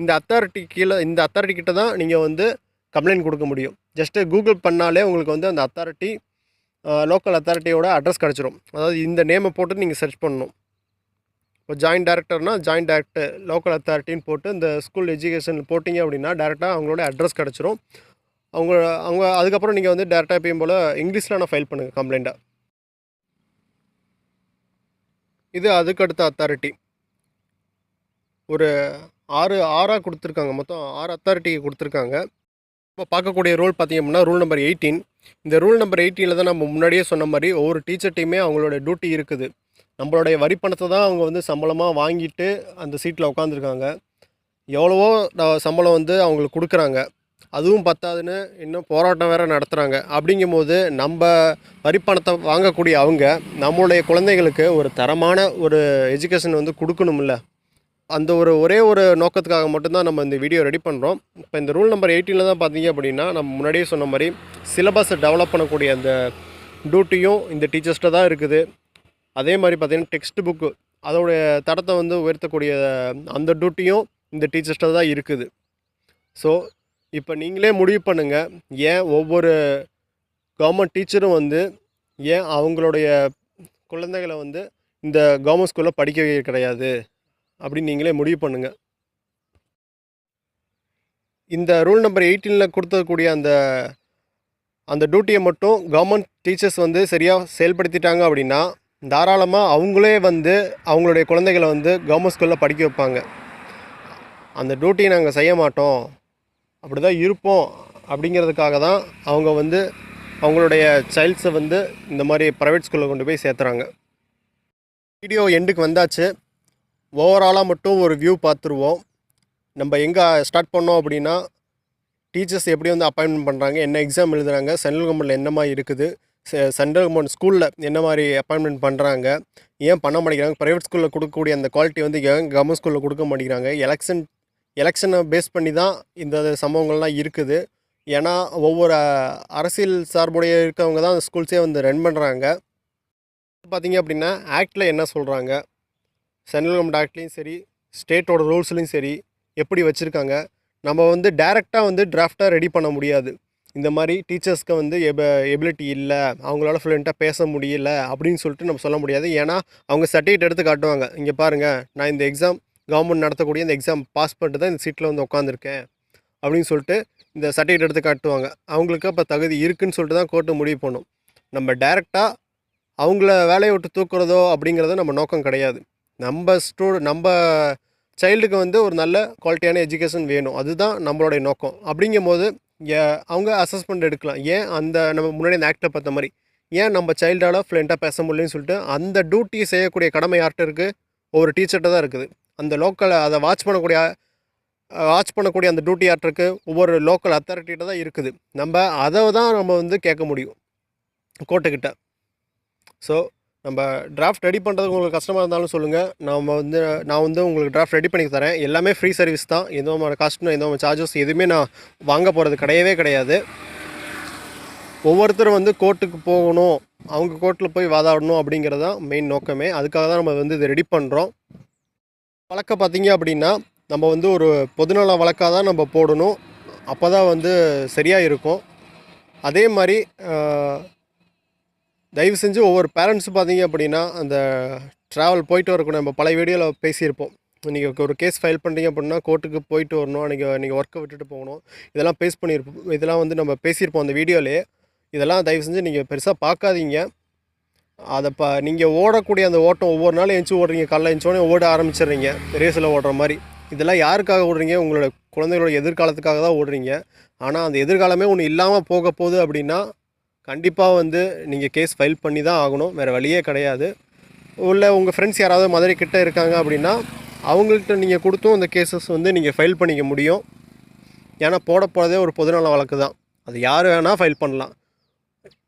இந்த அத்தாரிட்டி கிட்ட தான் நீங்கள் வந்து கம்ப்ளைண்ட் கொடுக்க முடியும். ஜஸ்ட்டு கூகுள் பண்ணாலே உங்களுக்கு வந்து அந்த அத்தாரிட்டி லோக்கல் அத்தாரிட்டியோட அட்ரஸ் கிடச்சிரும். அதாவது இந்த நேமை போட்டு நீங்கள் சர்ச் பண்ணணும். இப்போ ஜாயிண்ட் டைரக்டர்னால் ஜாயிண்ட் டைரக்டர் லோக்கல் அத்தாரிட்டின்னு போட்டு இந்த ஸ்கூல் எஜுகேஷன் போட்டிங்க அப்படின்னா டேரெக்டாக அவங்களோட அட்ரஸ் கிடச்சிரும். அவங்க அதுக்கப்புறம் நீங்கள் வந்து டேரெக்டாக எப்பயும் போல் இங்கிலீஷில் நான் ஃபைல் பண்ணுங்கள் கம்ப்ளைண்ட்டாக. இது அதுக்கடுத்த அத்தாரிட்டி ஒரு 6 கொடுத்துருக்காங்க. மொத்தம் 6 அத்தாரிட்டி கொடுத்துருக்காங்க. இப்போ பார்க்கக்கூடிய ரூல் பார்த்திங்க அப்படின்னா ரூல் நம்பர் 18. இந்த ரூல் நம்பர் 18 தான் நம்ம முன்னாடியே சொன்ன மாதிரி ஒவ்வொரு டீச்சர்ட்டையுமே அவங்களோட டியூட்டி இருக்குது. நம்மளுடைய வரி பணத்தை தான் அவங்க வந்து சம்பளமாக வாங்கிட்டு அந்த சீட்டில் உட்காந்துருக்காங்க. எவ்வளவோ சம்பளம் வந்து அவங்களுக்கு கொடுக்குறாங்க. அதுவும் பத்தாதுன்னு இன்னும் போராட்டம் வேறு நடத்துகிறாங்க. அப்படிங்கும்போது நம்ம வரி பணத்தை வாங்கக்கூடிய அவங்க நம்மளுடைய குழந்தைகளுக்கு ஒரு தரமான ஒரு எஜுகேஷன் வந்து கொடுக்கணும்ல. அந்த ஒரே ஒரு நோக்கத்துக்காக மட்டும்தான் நம்ம இந்த வீடியோ ரெடி பண்ணுறோம். இப்போ இந்த ரூல் நம்பர் 18 தான் பார்த்தீங்க அப்படின்னா நம்ம முன்னாடியே சொன்ன மாதிரி சிலபஸை டெவலப் பண்ணக்கூடிய அந்த டியூட்டியும் இந்த டீச்சர்ஸ்கிட்ட தான் இருக்குது. அதே மாதிரி பார்த்திங்கன்னா டெக்ஸ்ட் புக்கு அதோடைய தரத்தை வந்து உயர்த்தக்கூடிய அந்த டியூட்டியும் இந்த டீச்சர்ஸ்கிட்ட தான் இருக்குது. ஸோ இப்போ நீங்களே முடிவு பண்ணுங்கள், ஏன் ஒவ்வொரு கவர்மெண்ட் டீச்சரும் வந்து ஏன் அவங்களுடைய குழந்தைகளை வந்து இந்த கவர்மெண்ட் ஸ்கூலில் படிக்கவே கிடையாது அப்படின்னு நீங்களே முடிவு பண்ணுங்கள். இந்த ரூல் நம்பர் 18 கொடுத்தக்கூடிய அந்த டியூட்டியை மட்டும் கவர்மெண்ட் டீச்சர்ஸ் வந்து சரியாக செயல்படுத்திட்டாங்க அப்படின்னா தாராளமாக அவங்களே வந்து அவங்களுடைய குழந்தைகளை வந்து கவர்மெண்ட் ஸ்கூலில் படிக்க வைப்பாங்க. அந்த டியூட்டியை நாங்கள் செய்ய மாட்டோம், அப்படி தான் இருப்போம் அப்படிங்கிறதுக்காக தான் அவங்க வந்து அவங்களுடைய சைல்ட்ஸை வந்து இந்த மாதிரி ப்ரைவேட் ஸ்கூலில் கொண்டு போய் சேர்த்துறாங்க. வீடியோ எண்டுக்கு வந்தாச்சு. ஓவராலாக மட்டும் ஒரு வியூ பார்த்துருவோம். நம்ம எங்கே ஸ்டார்ட் பண்ணோம் அப்படின்னா டீச்சர்ஸ் எப்படி வந்து அப்பாயின்மெண்ட் பண்ணுறாங்க, என்ன எக்ஸாம் எழுதுகிறாங்க, சென்ட்ரல் கவர்மெண்ட்டில் என்ன மாதிரி இருக்குது, சென்ட்ரல் கவர்மெண்ட் ஸ்கூலில் என்ன மாதிரி அப்பாயின்மெண்ட் பண்ணுறாங்க, ஏன் பண்ண மாட்டேங்கிறாங்க, ப்ரைவேட் ஸ்கூலில் கொடுக்கக்கூடிய அந்த குவாலிட்டி வந்து ஏன் கவர்மெண்ட் ஸ்கூலில் கொடுக்க மாட்டேங்கிறாங்க, எலெக்ஷனை பேஸ் பண்ணி தான் இந்த சம்பவங்கள்லாம் இருக்குது. ஏன்னா ஒவ்வொரு அரசியல் சார்புடைய இருக்கவங்க தான் அந்த ஸ்கூல்ஸே வந்து ரன் பண்ணுறாங்க. பார்த்திங்க அப்படின்னா ஆக்டில் என்ன சொல்கிறாங்க, சென்ட்ரல் கவர்மெண்ட் ஆக்ட்லேயும் சரி ஸ்டேட்டோட ரூல்ஸ்லேயும் சரி எப்படி வச்சுருக்காங்க. நம்ம வந்து டைரெக்டாக வந்து டிராஃப்டாக ரெடி பண்ண முடியாது. இந்த மாதிரி டீச்சர்ஸ்க்கு வந்து எபிலிட்டி இல்லை, அவங்களால ஃப்ளூயண்ட்டாக பேச முடியல அப்படின்னு சொல்லிட்டு நம்ம சொல்ல முடியாது. ஏன்னா அவங்க சர்டிஃபிகேட் எடுத்து காட்டுவாங்க, இங்கே பாருங்கள் நான் இந்த எக்ஸாம் கவர்மெண்ட் நடத்தக்கூடிய இந்த எக்ஸாம் பாஸ் பண்ணிட்டு தான் இந்த சீட்டில் வந்து உட்காந்துருக்கேன் அப்படின்னு சொல்லிட்டு இந்த சர்டிஃபிகேட் எடுத்து காட்டுவாங்க. அவங்களுக்கு அப்போ தகுதி இருக்குதுன்னு சொல்லிட்டு தான் கோர்ட்டு முடிவு பண்ணும். நம்ம டைரெக்டாக அவங்கள வேலையை விட்டு தூக்குறதோ அப்படிங்கிறத நம்ம நோக்கம் கிடையாது. நம்ம சைல்டுக்கு வந்து ஒரு நல்ல குவாலிட்டியான எஜுகேஷன் வேணும், அதுதான் நம்மளுடைய நோக்கம். அப்படிங்கும்போது அவங்க அசஸ்மெண்ட் எடுக்கலாம். ஏன் நம்ம முன்னாடி அந்த ஆக்டில் பார்த்த மாதிரி ஏன் நம்ம சைல்டால் ஃப்ளூயண்ட்டாக பேச முடியலன்னு சொல்லிட்டு அந்த டியூட்டியை செய்யக்கூடிய கடமை யார்கிட்ட இருக்குது, ஒவ்வொரு டீச்சர்கிட்ட தான் இருக்குது. அந்த லோக்கலை அதை வாட்ச் பண்ணக்கூடிய அந்த டியூட்டி யார்கிட்ட இருக்குது, ஒவ்வொரு லோக்கல் அத்தாரிட்டிகிட்ட தான் இருக்குது. நம்ம அதை தான் நம்ம வந்து கேட்க முடியும் கோர்ட்டுக்கிட்ட. ஸோ நம்ம டிராஃப்ட் ரெடி பண்ணுறதுக்கு உங்களுக்கு கஷ்டமாக இருந்தாலும் சொல்லுங்கள், நான் வந்து உங்களுக்கு டிராஃப்ட் ரெடி பண்ணி தரேன். எல்லாமே ஃப்ரீ சர்வீஸ் தான், எந்த விதமான காஸ்ட்டும் எந்த விதமான சார்ஜஸ் எதுவுமே நான் வாங்க போகிறது கிடையவே கிடையாது. ஒவ்வொருத்தரும் வந்து கோர்ட்டுக்கு போகணும், அவங்க கோர்ட்டில் போய் வாதாடணும் அப்படிங்கிறது தான் மெயின் நோக்கமே. அதுக்காக தான் நம்ம வந்து இதை ரெடி பண்ணுறோம். வழக்கை பார்த்தீங்க அப்படின்னா நம்ம வந்து ஒரு பொதுநல வழக்காக தான் நம்ம போடணும். அப்போ தான் வந்து சரியாக இருக்கும். அதே மாதிரி தயவு செஞ்சு ஒவ்வொரு பேரண்ட்ஸும் பார்த்தீங்க அப்படின்னா அந்த ட்ராவல் போயிட்டு வரக்கூடிய நம்ம பழைய வீடியோவில் பேசியிருப்போம். நீங்கள் ஒரு கேஸ் ஃபைல் பண்ணுறீங்க அப்படின்னா கோர்ட்டுக்கு போயிட்டு வரணும், நீங்கள் ஒர்க்கை விட்டுட்டு போகணும், இதெல்லாம் பண்ணியிருப்போம். இதெல்லாம் வந்து நம்ம பேசியிருப்போம் அந்த வீடியோவிலே. இதெல்லாம் தயவு செஞ்சு நீங்கள் பெருசாக பார்க்காதீங்க. அதை நீங்கள் ஓடக்கூடிய அந்த ஓட்டம் ஒவ்வொரு நாளும் எழுந்துச்சி ஓடுறீங்க, காலைல எழுந்தோடனே ஓட ஆரம்பிச்சிடுறீங்க ரேஸில் ஓடுற மாதிரி. இதெல்லாம் யாருக்காக ஓடுறீங்க? உங்களோட குழந்தைகளோட எதிர்காலத்துக்காக தான் ஓடுறீங்க. ஆனால் அந்த எதிர்காலமே ஒன்று இல்லாமல் போக போகுது அப்படின்னா கண்டிப்பாக வந்து நீங்கள் கேஸ் ஃபைல் பண்ணி தான் ஆகணும். வேறு வழியே கிடையாது. உள்ள உங்கள் ஃப்ரெண்ட்ஸ் யாராவது மதுரை கிட்டே இருக்காங்க அப்படின்னா அவங்கள்ட்ட நீங்கள் கொடுத்தும் அந்த கேஸஸ் வந்து நீங்கள் ஃபைல் பண்ணிக்க முடியும். ஏன்னா போகிறதே ஒரு பொதுநல வழக்கு தான். அது யார் வேணால் ஃபைல் பண்ணலாம்.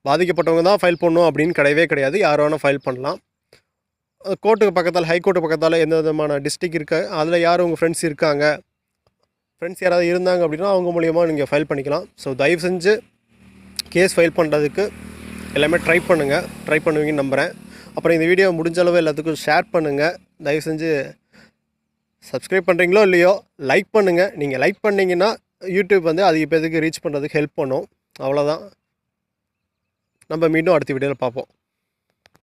பாதிக்கப்பட்டவங்க தான் ஃபைல் பண்ணணும் அப்படின்னு கிடையாது. யார் வேணால் ஃபைல் பண்ணலாம். கோர்ட்டுக்கு பக்கத்தால், ஹைகோர்ட்டு பக்கத்தால் எந்த விதமான டிஸ்ட்ரிக்ட் இருக்கா, அதில் யார் உங்கள் ஃப்ரெண்ட்ஸ் இருக்காங்க, ஃப்ரெண்ட்ஸ் யாராவது இருந்தாங்க அப்படின்னா அவங்க மூலியமாக நீங்கள் ஃபைல் பண்ணிக்கலாம். ஸோ தயவு செஞ்சு கேஸ் ஃபைல் பண்ணுறதுக்கு எல்லாமே ட்ரை பண்ணுவீங்கன்னு நம்புகிறேன். அப்புறம் இந்த வீடியோ முடிஞ்ச அளவு எல்லாத்துக்கும் ஷேர் பண்ணுங்கள். தயவு செஞ்சு சப்ஸ்கிரைப் பண்ணுறீங்களோ இல்லையோ லைக் பண்ணுங்கள். நீங்கள் லைக் பண்ணிங்கன்னா யூடியூப் வந்து அதிக பேருக்கு ரீச் பண்ணுறதுக்கு ஹெல்ப் பண்ணும். அவ்வளோதான். நம்ம மீண்டும் அடுத்த வீடியோவில் பார்ப்போம்.